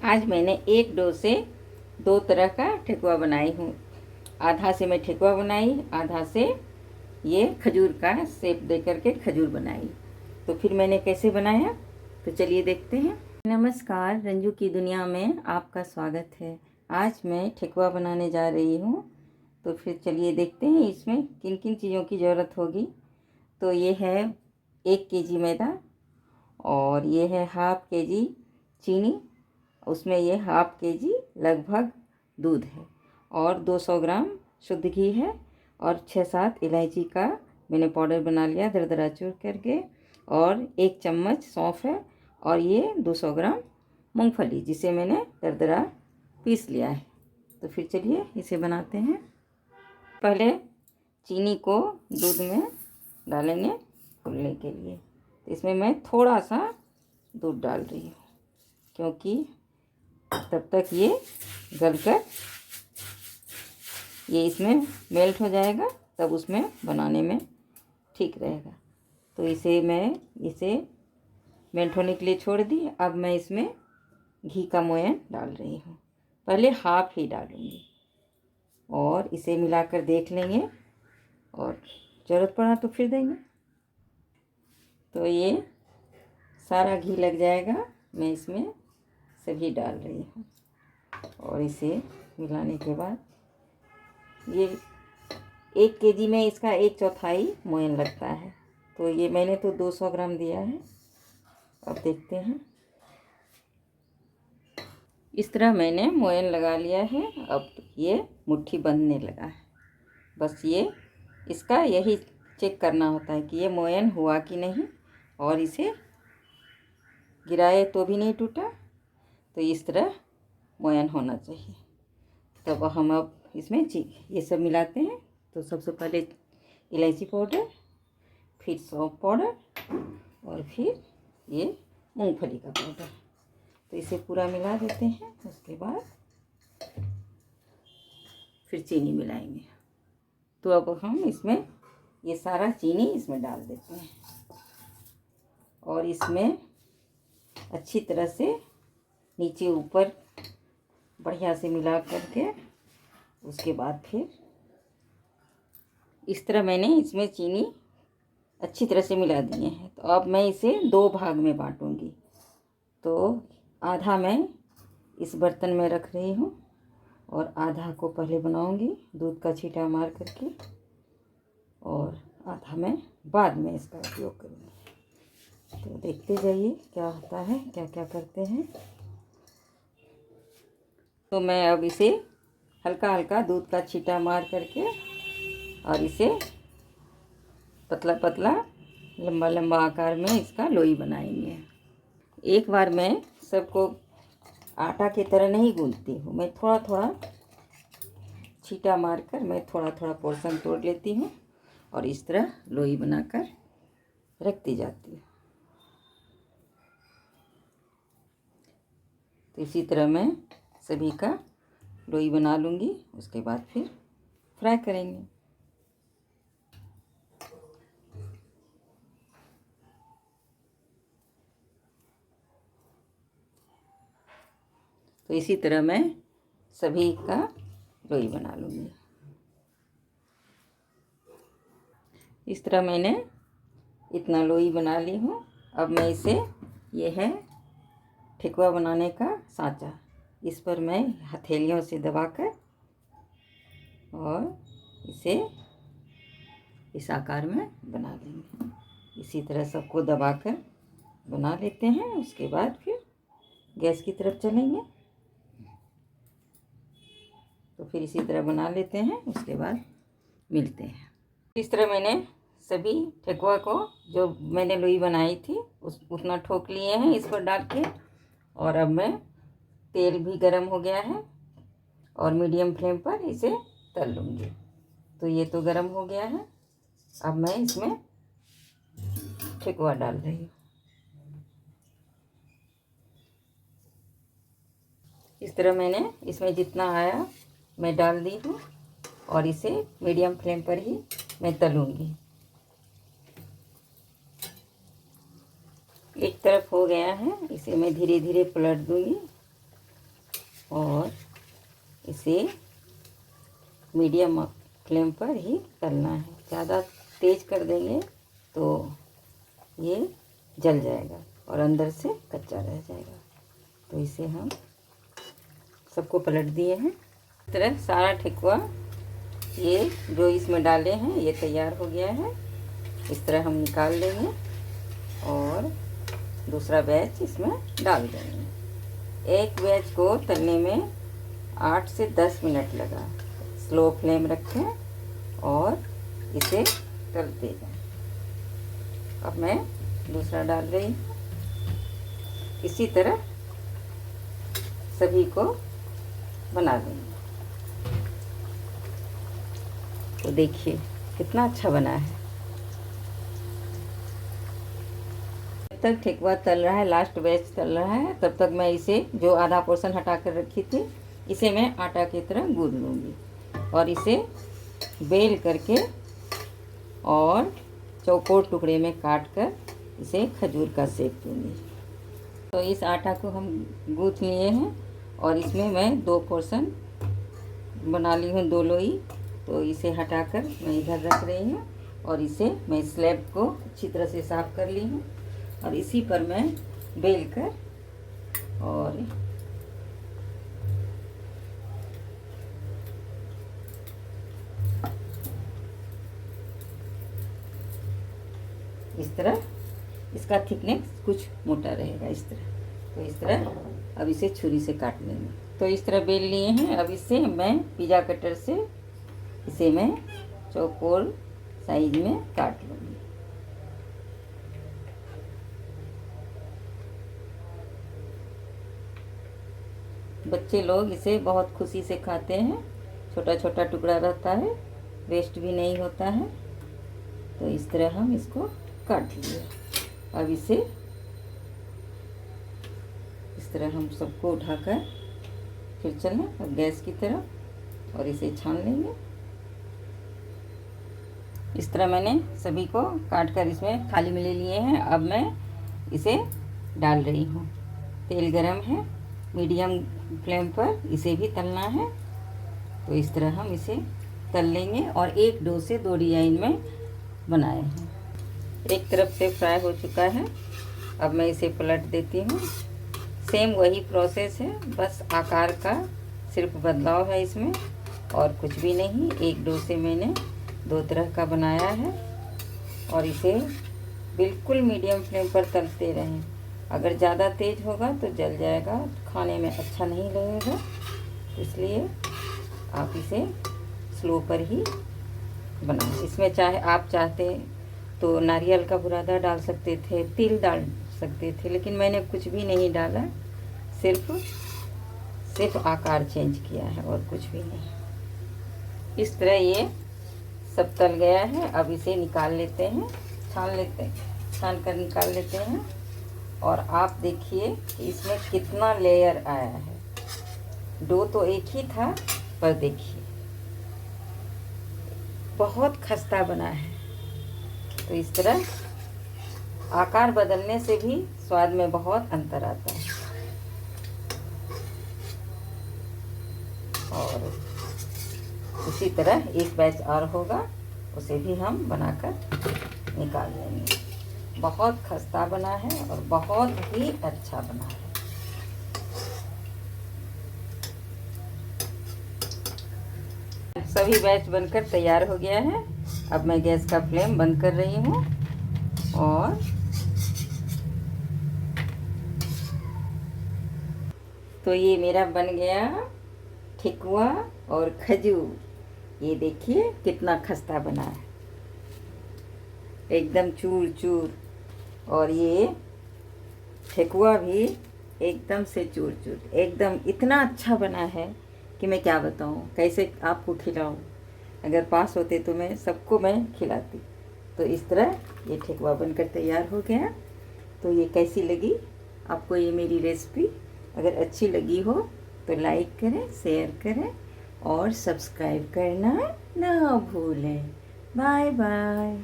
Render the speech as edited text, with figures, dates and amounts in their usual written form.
आज मैंने एक डो से दो तरह का ठेकुआ बनाई हूँ। आधा से मैं ठेकुआ बनाई, आधा से ये खजूर का शेप दे करके खजूर बनाई। तो फिर मैंने कैसे बनाया, तो चलिए देखते हैं। नमस्कार, रंजू की दुनिया में आपका स्वागत है। आज मैं ठेकुआ बनाने जा रही हूँ। तो फिर चलिए देखते हैं इसमें किन किन चीज़ों की ज़रूरत होगी। तो ये है 1 केजी मैदा, और ये है हाफ केजी चीनी, उसमें ये हाफ केजी लगभग दूध है, और 200 ग्राम शुद्ध घी है, और 6-7 इलायची का मैंने पाउडर बना लिया दरदरा चूर करके, और 1 चम्मच सौंफ है, और ये 200 ग्राम मूंगफली जिसे मैंने दरदरा पीस लिया है। तो फिर चलिए इसे बनाते हैं। पहले चीनी को दूध में डालेंगे फूलने के लिए। तो इसमें मैं थोड़ा सा दूध डाल रही हूँ, क्योंकि तब तक ये गलकर ये इसमें मेल्ट हो जाएगा, तब उसमें बनाने में ठीक रहेगा। तो इसे मेल्ट होने के लिए छोड़ दी। अब मैं इसमें घी का मोयन डाल रही हूँ। पहले हाफ ही डालूँगी और इसे मिलाकर देख लेंगे, और ज़रूरत पड़ा तो फिर देंगे। तो ये सारा घी लग जाएगा, मैं इसमें सभी डाल रही हूँ, और इसे मिलाने के बाद ये 1 केजी में इसका 1/4 मोयन लगता है। तो ये मैंने तो 200 ग्राम दिया है। अब देखते हैं। इस तरह मैंने मोयन लगा लिया है। अब ये मुट्ठी बंधने लगा है। बस ये इसका यही चेक करना होता है कि ये मोयन हुआ कि नहीं, और इसे गिराए तो भी नहीं टूटा। तो इस तरह मोयन होना चाहिए। तब हम अब इसमें ये सब मिलाते हैं। तो सबसे पहले इलायची पाउडर, फिर सौंफ पाउडर, और फिर ये मूंगफली का पाउडर। तो इसे पूरा मिला देते हैं। उसके बाद फिर चीनी मिलाएंगे। तो अब हम इसमें ये सारा चीनी इसमें डाल देते हैं, और इसमें अच्छी तरह से नीचे ऊपर बढ़िया से मिला करके, उसके बाद फिर इस तरह मैंने इसमें चीनी अच्छी तरह से मिला दिए हैं। तो अब मैं इसे 2 भाग में बांटूंगी। तो आधा मैं इस बर्तन में रख रही हूँ, और आधा को पहले बनाऊंगी दूध का छींटा मार करके, और आधा मैं बाद में इसका उपयोग करूँगी। तो देखते जाइए क्या होता है, क्या क्या करते हैं। तो मैं अब इसे हल्का हल्का दूध का छींटा मार करके, और इसे पतला पतला लंबा लंबा आकार में इसका लोई बनाएंगे। एक बार मैं सबको आटा की तरह नहीं गूंथती हूँ। मैं थोड़ा थोड़ा छींटा मारकर मैं थोड़ा थोड़ा पोर्शन तोड़ लेती हूँ, और इस तरह लोई बनाकर रखती जाती हूँ। तो इसी तरह मैं सभी का लोई बना लूँगी। उसके बाद फिर फ्राई करेंगे। तो इसी तरह मैं सभी का लोई बना लूँगी। इस तरह मैंने इतना लोई बना ली हूँ। अब मैं इसे, ये है ठेकुआ बनाने का सांचा, इस पर मैं हथेलियों से दबाकर और इसे इस आकार में बना लेंगे। इसी तरह सबको दबाकर बना लेते हैं। उसके बाद फिर गैस की तरफ चलेंगे। तो फिर इसी तरह बना लेते हैं। उसके बाद मिलते हैं। इस तरह मैंने सभी ठेकुआ को, जो मैंने लोई बनाई थी, उतना ठोक लिए हैं इस पर डाल के। और अब मैं, तेल भी गर्म हो गया है, और मीडियम फ्लेम पर इसे तल लूँगी। तो ये तो गर्म हो गया है। अब मैं इसमें ठेकुआ डाल रही हूँ। इस तरह मैंने इसमें जितना आया मैं डाल दी हूँ, और इसे मीडियम फ्लेम पर ही मैं तलूँगी। एक तरफ हो गया है, इसे मैं धीरे धीरे पलट दूँगी। और इसे मीडियम फ्लेम पर ही तलना है। ज़्यादा तेज़ कर देंगे तो ये जल जाएगा और अंदर से कच्चा रह जाएगा। तो इसे हम सबको पलट दिए हैं। इस तरह सारा ठेकुआ ये जो इसमें डाले हैं ये तैयार हो गया है। इस तरह हम निकाल लेंगे और दूसरा बैच इसमें डाल देंगे। एक बैच को तलने में 8 से 10 मिनट लगा। स्लो फ्लेम रखें और इसे तलते जाएं। अब मैं दूसरा डाल रही हूँ। इसी तरह सभी को बना देंगे। तो देखिए कितना अच्छा बना है। जब तक ठेकुआ तल रहा है, लास्ट बैच तल रहा है, तब तक मैं इसे जो आधा पोर्शन हटा कर रखी थी इसे मैं आटा की तरह गूंद लूँगी और इसे बेल करके और चौकोर टुकड़े में काट कर इसे खजूर का शेप दूँगी। तो इस आटा को हम गूँथ लिए हैं और इसमें मैं 2 पोर्शन बना ली हूँ, 2 लोई। तो इसे हटाकर मैं इधर रख रही हूँ और इसे मैं स्लैब को अच्छी तरह से साफ कर ली हूँ और इसी पर मैं बेल कर और इस तरह इसका थिकनेस कुछ मोटा रहेगा इस तरह। तो इस तरह अब इसे छुरी से काट लेंगे। तो इस तरह बेल लिए हैं। अब इसे मैं पिज़्ज़ा कटर से इसे मैं चौकोर साइज में काट लूँगी। बच्चे लोग इसे बहुत खुशी से खाते हैं। छोटा छोटा टुकड़ा रहता है, वेस्ट भी नहीं होता है। तो इस तरह हम इसको काट लिए। अब इसे इस तरह हम सबको उठाकर फिर चलें अब गैस की तरफ और इसे छान लेंगे। इस तरह मैंने सभी को काट कर इसमें थाली में ले लिए हैं। अब मैं इसे डाल रही हूँ। तेल गरम है, मीडियम फ्लेम पर इसे भी तलना है। तो इस तरह हम इसे तल लेंगे और एक डो से 2 डिजाइन में बनाए हैं। एक तरफ से फ्राई हो चुका है। अब मैं इसे पलट देती हूँ। सेम वही प्रोसेस है, बस आकार का सिर्फ बदलाव है इसमें और कुछ भी नहीं। एक डो से मैंने 2 तरह का बनाया है और इसे बिल्कुल मीडियम फ्लेम पर तलते रहें। अगर ज़्यादा तेज़ होगा तो जल जाएगा, खाने में अच्छा नहीं लगेगा। इसलिए आप इसे स्लो पर ही बनाएं। इसमें चाहे आप चाहते तो नारियल का बुरादा डाल सकते थे, तिल डाल सकते थे, लेकिन मैंने कुछ भी नहीं डाला। सिर्फ आकार चेंज किया है और कुछ भी नहीं। इस तरह ये सब तल गया है। अब इसे निकाल लेते हैं, छान कर निकाल लेते हैं। और आप देखिए कि इसमें कितना लेयर आया है। डो तो एक ही था, पर देखिए बहुत खस्ता बना है। तो इस तरह आकार बदलने से भी स्वाद में बहुत अंतर आता है। और इसी तरह एक बैच और होगा, उसे भी हम बनाकर निकाल लेंगे। बहुत खस्ता बना है और बहुत ही अच्छा बना है। सभी बैच बनकर तैयार हो गया है। अब मैं गैस का फ्लेम बंद कर रही हूँ और तो ये मेरा बन गया ठेकुआ और खजूर। ये देखिए कितना खस्ता बना है, एकदम चूर चूर। और ये ठेकुआ भी एकदम से चूर चूर, एकदम इतना अच्छा बना है कि मैं क्या बताऊँ, कैसे आपको खिलाऊँ। अगर पास होते तो मैं सबको मैं खिलाती। तो इस तरह ये ठेकुआ बनकर तैयार हो गया। तो ये कैसी लगी आपको ये मेरी रेसिपी? अगर अच्छी लगी हो तो लाइक करें, शेयर करें और सब्सक्राइब करना ना भूलें। Bye bye.